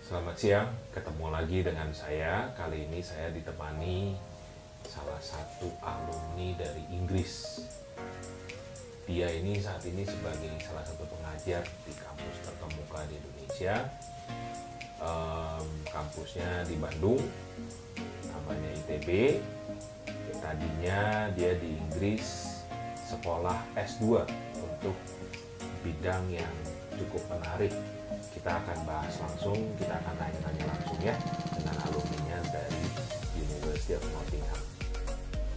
Selamat siang, ketemu lagi dengan saya. Kali ini saya ditemani salah satu alumni dari Inggris. Dia ini saat ini sebagai salah satu pengajar di kampus terkemuka di Indonesia. Kampusnya di Bandung, namanya ITB. Tadinya dia di Inggris sekolah S2 untuk bidang yang cukup menarik. Kita akan bahas langsung, kita akan tanya-tanya langsung ya dengan alumninya dari University of Nottingham.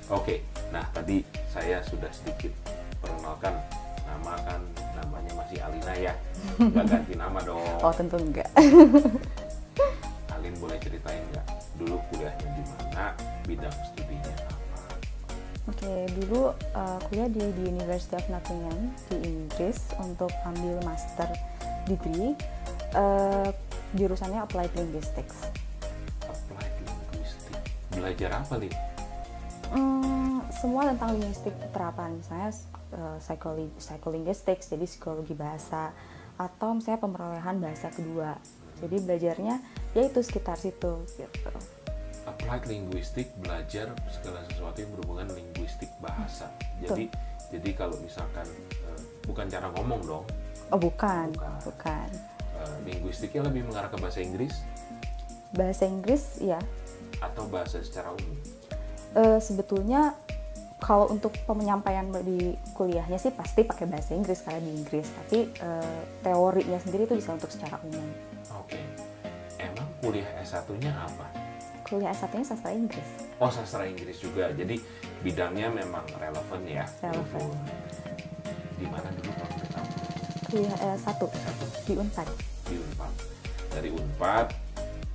Oke, nah tadi saya sudah sedikit perkenalkan nama, kan namanya masih Alina ya, nggak ganti nama dong. Oh tentu enggak. Alin boleh ceritain nggak dulu kuliahnya di mana, bidang studinya apa? Oke, dulu kuliah di University of Nottingham di Inggris untuk ambil master degree, jurusannya Applied Linguistics. Applied Linguistics, belajar apa nih? Semua tentang linguistik terapan, misalnya psycholinguistics, jadi psikologi bahasa, atau misalnya pemerolehan bahasa kedua. Jadi belajarnya ya itu sekitar situ gitu. Applied Linguistics, belajar segala sesuatu yang berhubungan linguistik bahasa. Jadi kalau misalkan bukan cara ngomong dong. Oh bukan. Linguistiknya lebih mengarah ke bahasa Inggris? Bahasa Inggris ya. Atau bahasa secara umum? Sebetulnya kalau untuk penyampaian di kuliahnya sih pasti pakai bahasa Inggris karena di Inggris. Tapi teorinya sendiri itu bisa untuk secara umum. Oke. Emang kuliah S1-nya apa? Kuliah S1-nya sastra Inggris. Oh, sastra Inggris juga. Jadi bidangnya memang relevan ya? Relevan. Di mana dulu kalau boleh tahu? Kuliah S1 di Unpad. Di Unpad. Dari Unpad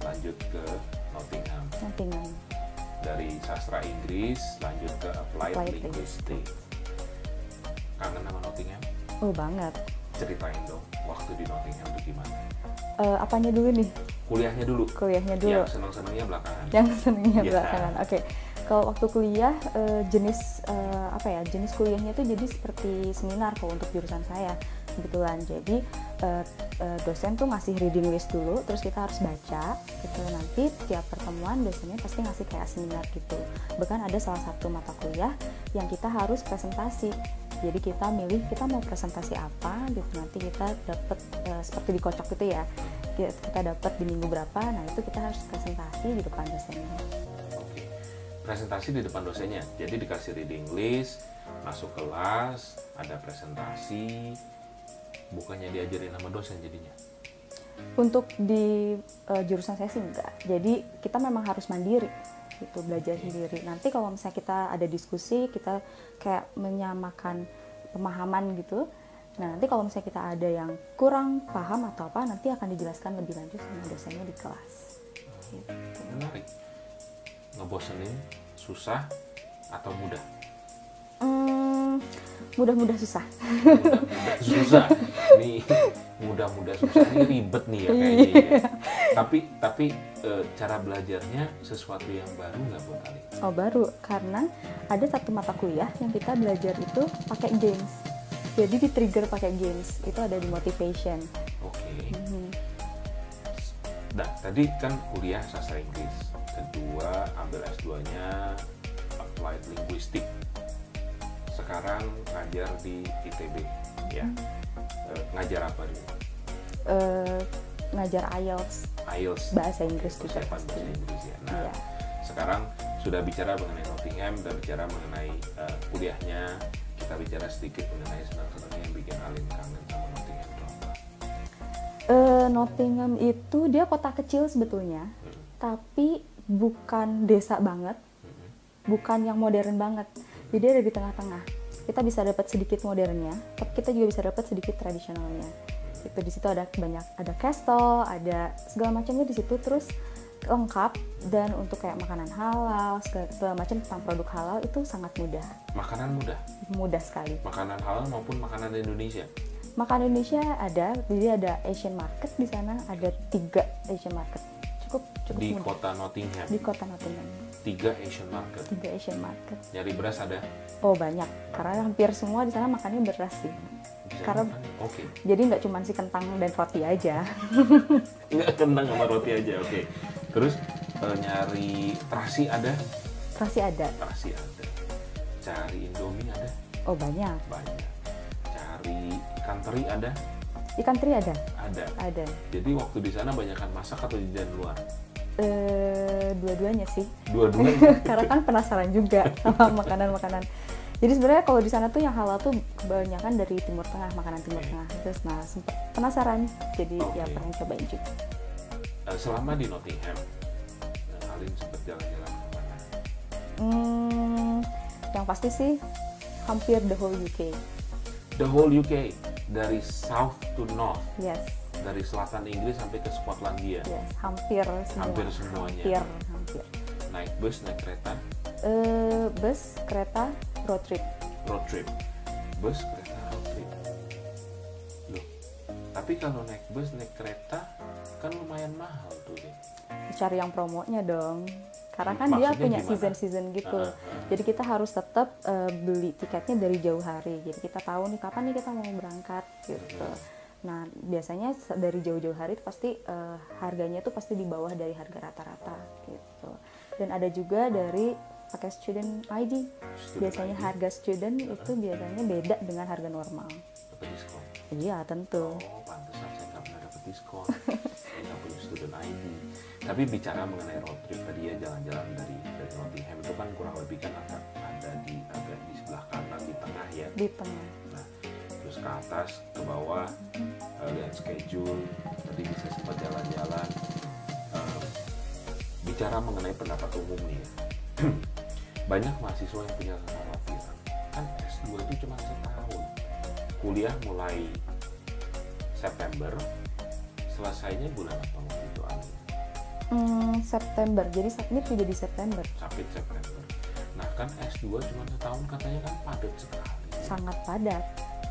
lanjut ke Nottingham. Dari sastra Inggris lanjut ke Applied Linguistics. Kangen sama Nottingham? Oh banget. Ceritain dong waktu di Nottingham itu gimana? Apanya dulu nih? Kuliahnya dulu. Yang seneng-senengnya belakangan. Yang senengnya Yeah. belakangan. Oke. Kalau waktu kuliah jenis kuliahnya itu jadi seperti seminar kalau untuk jurusan saya kebetulan. Jadi dosen tuh ngasih reading list dulu, terus kita harus baca gitu. Nanti tiap pertemuan dosennya pasti ngasih kayak seminar gitu. Bahkan ada salah satu mata kuliah yang kita harus presentasi. Jadi kita milih kita mau presentasi apa gitu, nanti kita dapat seperti dikocok gitu ya. Kita dapat di minggu berapa, nah itu kita harus presentasi di depan dosennya. Oke. Presentasi di depan dosennya. Jadi dikasih reading list, masuk kelas, ada presentasi. Bukannya diajarin sama dosen jadinya? Untuk di jurusan saya sih enggak. Jadi kita memang harus mandiri gitu, belajar sendiri. Nanti kalau misalnya kita ada diskusi, kita kayak menyamakan pemahaman gitu. Nah nanti kalau misalnya kita ada yang kurang paham atau apa, nanti akan dijelaskan lebih lanjut sama dosennya di kelas. Gitu. Menarik. Ngebosenin, susah atau mudah? Mudah-mudah susah. Mudah-mudah susah. Nih mudah-mudah susah ini ribet nih ya kayaknya. Ya. Tapi cara belajarnya sesuatu yang baru nggak buat kalian? Oh baru, karena ada satu mata kuliah yang kita belajar itu pakai games. Jadi di trigger pakai games, itu ada di motivation. Oke. Nah tadi kan kuliah sastra Inggris, kedua ambil S2-nya Applied Linguistics. Sekarang ngajar di ITB, ya. Ngajar apa dulu? Ngajar IELTS. Bahasa Inggris juga. Bahasa Inggris ya. Nah, iya. Sekarang sudah bicara mengenai Nottingham, sudah bicara mengenai kuliahnya. Kita bicara sedikit mengenai senang-senangnya yang bikin Alin kangen sama Nottingham itu apa? Nottingham itu dia kota kecil sebetulnya, tapi bukan desa banget, bukan yang modern banget. Jadi ada di tengah-tengah. Kita bisa dapat sedikit modernnya, tapi kita juga bisa dapat sedikit tradisionalnya. Itu di situ ada castle, ada segala macamnya di situ, terus lengkap, dan untuk kayak makanan halal, segala macam tentang produk halal itu sangat mudah. Makanan mudah? Mudah sekali. Makanan halal maupun makanan Indonesia? Makanan Indonesia ada, jadi ada Asian market di sana, ada 3 Asian market. Cukup di mudah. Kota Nottingham? Di kota Nottingham. 3 Asian market? 3 Asian market. Nyari beras ada? Oh banyak, karena hampir semua di sana makannya beras sih. Bisa Karena Oke. jadi nggak cuma si kentang dan roti aja. Nggak kentang sama roti aja, oke. Terus nyari terasi ada? Terasi ada. Terasi ada. Cari Indomie ada? Oh banyak. Banyak. Cari ikan teri ada? Ikan teri ada. Ada. Ada. Jadi waktu di sana banyakkan masak atau jajan luar? Dua-duanya sih. Dua-duanya. Karena kan penasaran juga sama makanan-makanan. Jadi sebenarnya kalau di sana tuh yang halal tuh kebanyakan dari Timur Tengah, makanan Timur Tengah. Terus nah sempet penasaran, jadi ya pengen cobain juga. Selama di Nottingham, Alin sempat jalan-jalan ke mana? Yang pasti sih hampir the whole UK. The whole UK, dari south to north, Yes, dari selatan Inggris sampai ke Skotlandia. yes, hampir semua. Hampir semuanya. Hampir. Naik bus, naik kereta, Bus, kereta, road trip. road trip. Bus, kereta, road trip. Loh, tapi kalau naik bus, naik kereta kan lumayan mahal tuh deh. Cari yang promonya dong. Karena kan Maksudnya dia punya gimana? season-season gitu. Jadi kita harus tetap beli tiketnya dari jauh hari. Jadi kita tahu nih kapan nih kita mau berangkat gitu. Nah, biasanya dari jauh-jauh hari itu pasti harganya tuh pasti di bawah dari harga rata-rata gitu. Dan ada juga dari pakai student ID. Biasanya ID. harga student itu biasanya beda dengan harga normal. Dapat diskon. Iya, tentu. Oh, pantesan saya nggak pernah dapat diskon. Saya nggak punya student ID. Tapi bicara mengenai road trip tadi ya, jalan-jalan dari Nottingham itu kan kurang lebih kan agak di sebelah kanan, di tengah ya. Di tengah. Nah, terus ke atas, ke bawah, lihat schedule. Tadi bisa sempat jalan-jalan. Bicara mengenai pendapat umum nih ya. Banyak mahasiswa yang punya kekhawatiran. Kan S2 itu cuma setahun. Kuliah mulai September, selesainya bulan apa waktu itu, Alin? September. Jadi submit juga di September. Submit September. Nah kan S2 cuma setahun, katanya kan padat sekali. Sangat padat.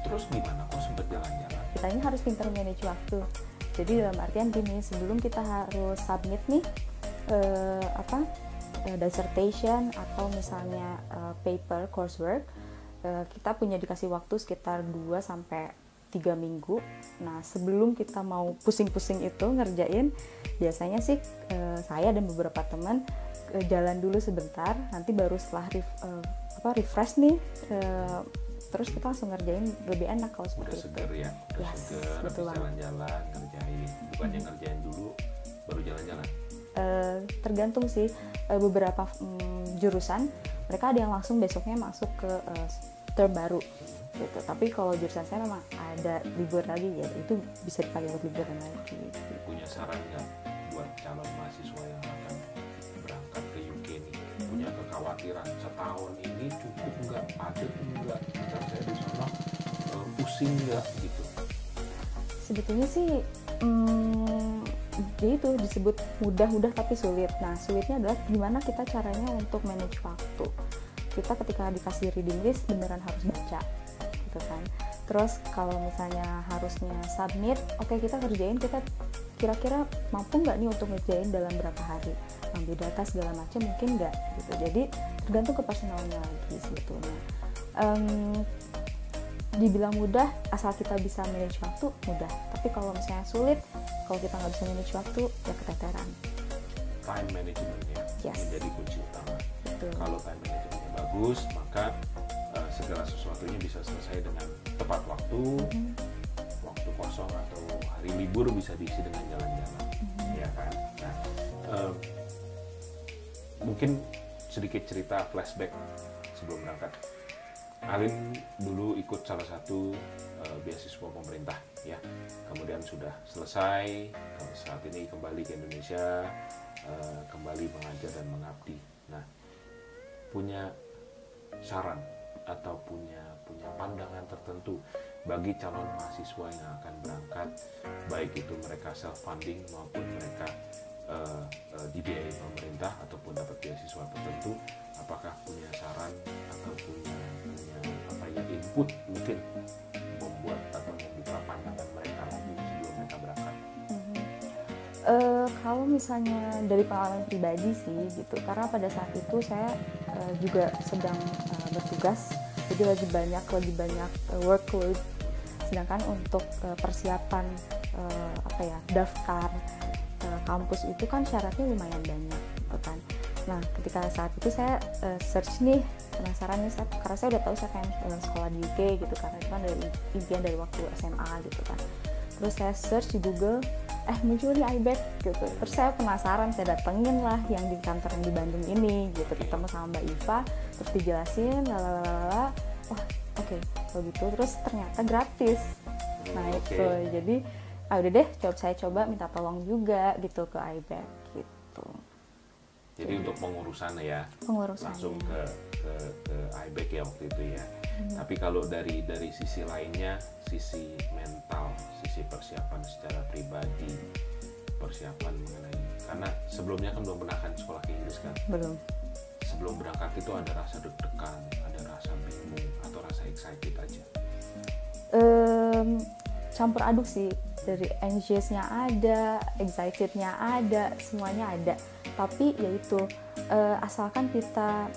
Terus gimana kok sempat jalan-jalan? Kita ini harus pintar manage waktu. Jadi dalam artian gini, sebelum kita harus submit nih dissertation atau misalnya paper coursework, kita punya dikasih waktu sekitar 2-3 minggu. Nah, sebelum kita mau pusing-pusing itu ngerjain, biasanya sih saya dan beberapa teman jalan dulu sebentar, nanti baru setelah refresh nih, terus kita langsung ngerjain, lebih enak kalau seperti Udah seger itu. ya, udah Yes, seger, habis betul banget. jalan-jalan, ngerjain. Bukannya ngerjain dulu, baru jalan-jalan. Tergantung sih, beberapa jurusan mereka ada yang langsung besoknya masuk ke term baru gitu. Tapi kalau jurusan saya memang ada libur lagi, ya itu bisa dipakai buat liburan lagi gitu. Punya saran nggak buat calon mahasiswa yang akan berangkat ke UK nih? Punya kekhawatiran setahun ini cukup nggak, padat nggak, ntar saya di sana pusing nggak gitu? Sebetulnya sih jadi itu disebut mudah tapi sulit. Nah, sulitnya adalah gimana kita caranya untuk manage waktu. Kita ketika dikasih reading list beneran harus baca gitu kan. Terus kalau misalnya harusnya submit, oke, kita kerjain, kita kira-kira mampu nggak nih untuk ngerjain dalam berapa hari, ambil data segala macam, mungkin nggak gitu. Jadi tergantung ke personalnya lagi sebetulnya. Dibilang mudah, asal kita bisa manage waktu, mudah. Tapi kalau misalnya sulit, kalau kita nggak bisa manage waktu, ya keteteran. Time managementnya Yes. menjadi kunci utama. Betul. Kalau time managementnya bagus, maka segala sesuatunya bisa selesai dengan tepat waktu. Waktu kosong atau hari libur bisa diisi dengan jalan-jalan, ya kan? Nah, mungkin sedikit cerita flashback sebelum berangkat. Alin dulu ikut salah satu beasiswa pemerintah, ya. Kemudian sudah selesai, saat ini kembali ke Indonesia, kembali mengajar dan mengabdi. Nah, punya saran atau punya pandangan tertentu bagi calon mahasiswa yang akan berangkat, baik itu mereka self funding maupun mereka dibiayai pemerintah ataupun dapat beasiswa tertentu, apakah punya saran atau punya input mungkin membuat atau membuka pandangan mereka lagi sebelum mereka berangkat? Kalau misalnya dari pengalaman pribadi sih gitu, karena pada saat itu saya juga sedang bertugas, jadi lagi banyak workload Sedangkan untuk persiapan daftar kampus itu kan syaratnya lumayan banyak gitu kan. Nah, ketika saat itu saya search nih, penasaran nih, karena saya udah tahu saya pengen sekolah di UK gitu, karena itu kan dari impian dari waktu SMA gitu kan. Terus saya search di Google, muncul nih iBack gitu. Terus saya penasaran, saya datengin lah yang di kantor yang di Bandung ini gitu, ketemu sama Mbak Iva, terus dijelasin lalala. Wah, oke, kalau gitu. Terus ternyata gratis. Nah, itu jadi udah deh, saya coba minta tolong juga gitu ke iBack gitu. Jadi untuk pengurusan ya, langsung ke iBack ya waktu itu ya. Tapi kalau dari sisi lainnya, sisi mental, sisi persiapan secara pribadi, persiapan mengenai, karena sebelumnya kan belum pernah kan sekolah ke Inggris kan? Belum. Sebelum berangkat itu ada rasa deg-degan, ada rasa bingung, atau rasa excited aja? Campur aduk sih, dari anxious-nya ada, excited-nya ada, semuanya ada. Tapi yaitu asalkan kita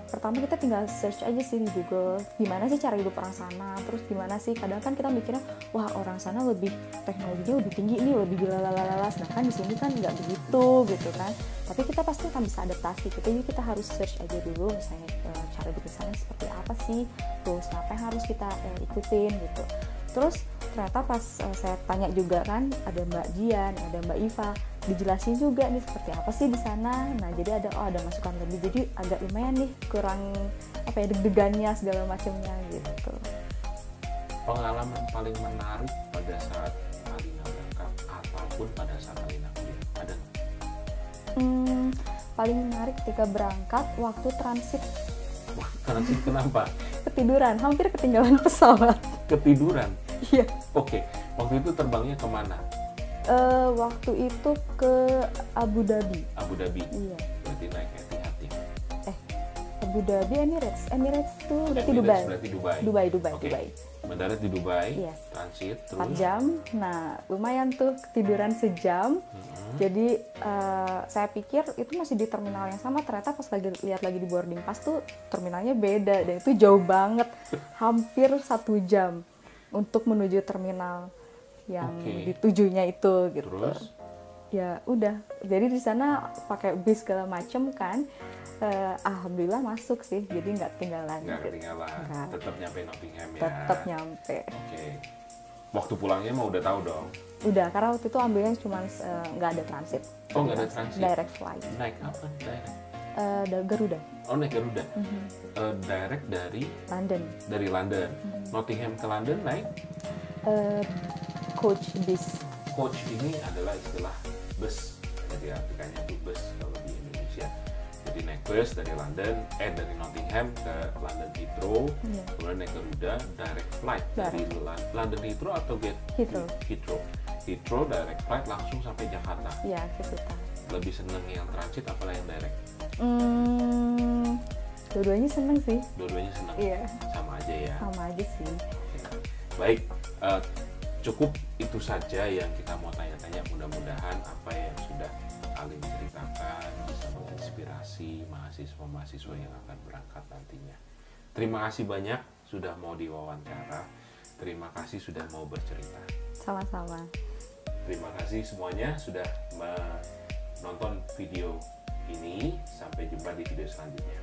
pertama kita tinggal search aja sih di Google, gimana sih cara hidup orang sana, terus gimana sih, kadang kan kita mikirnya wah orang sana lebih teknologinya lebih tinggi nih, lebih lalala, sedangkan di sini kan nggak begitu gitu kan. Tapi kita pasti akan bisa adaptasi, jadi kita harus search aja dulu misalnya cara hidup di sana seperti apa sih, terus apa yang harus kita ikutin gitu. Terus ternyata pas saya tanya juga kan, ada Mbak Jian, ada Mbak Iva, dijelasin juga nih seperti apa sih di sana. Nah, jadi ada masukan lebih, jadi agak lumayan nih kurang deg-degannya segala macamnya gitu. Pengalaman paling menarik pada saat Alina berangkat ataupun pada saat Alina kuliah ada? Paling menarik ketika berangkat waktu transit. Transit kenapa? Ketiduran, hampir ketinggalan pesawat. Ketiduran? Iya. Oke, waktu itu terbangnya kemana? Waktu itu ke Abu Dhabi. Abu Dhabi? Iya. Berarti naik Etihad ya? Abu Dhabi, Emirates itu berarti Emirates, Dubai. Dubai. Dubai. Mendarat di Dubai, yes. Transit, terus? 4 jam, nah lumayan tuh ketiduran sejam. Jadi saya pikir itu masih di terminal yang sama, ternyata pas lihat lagi di boarding pass tuh terminalnya beda, dan itu jauh banget, hampir 1 jam untuk menuju terminal yang ditujunya itu gitu. Terus? Ya udah, jadi di sana pakai bis segala macem kan. Alhamdulillah masuk sih, jadi nggak ketinggalan. Tetap nyampe Nottingham ya. Tetap nyampe. Waktu pulangnya mau udah tahu dong. Udah, karena waktu itu ambilnya cuma nggak ada transit. Oh, nggak ada transit. Direct flight. Naik apa direct? Garuda. Oh, naik Garuda. Direct dari London. Dari London. Nottingham ke London naik? Coach bis. Coach ini adalah istilah bus. Jadi artikannya itu bus kalau di Indonesia. Jadi naik bus dari Nottingham ke London Heathrow, kemudian naik Garuda, direct flight dari London Heathrow atau Heathrow direct flight langsung sampai Jakarta. Iya, ke situ. Lebih seneng yang transit apa yang direct? Dua-duanya seneng sih. Dua-duanya seneng. Iya. Sama aja ya. Sama aja sih. Baik, cukup itu saja yang kita mau tanya-tanya. Mudah-mudahan apa yang sudah Alin ceritakan bisa menginspirasi mahasiswa-mahasiswa yang akan berangkat nantinya. Terima kasih banyak sudah mau diwawancara. Terima kasih sudah mau bercerita. Sama-sama. Terima kasih semuanya sudah menonton video ini. Sampai jumpa di video selanjutnya.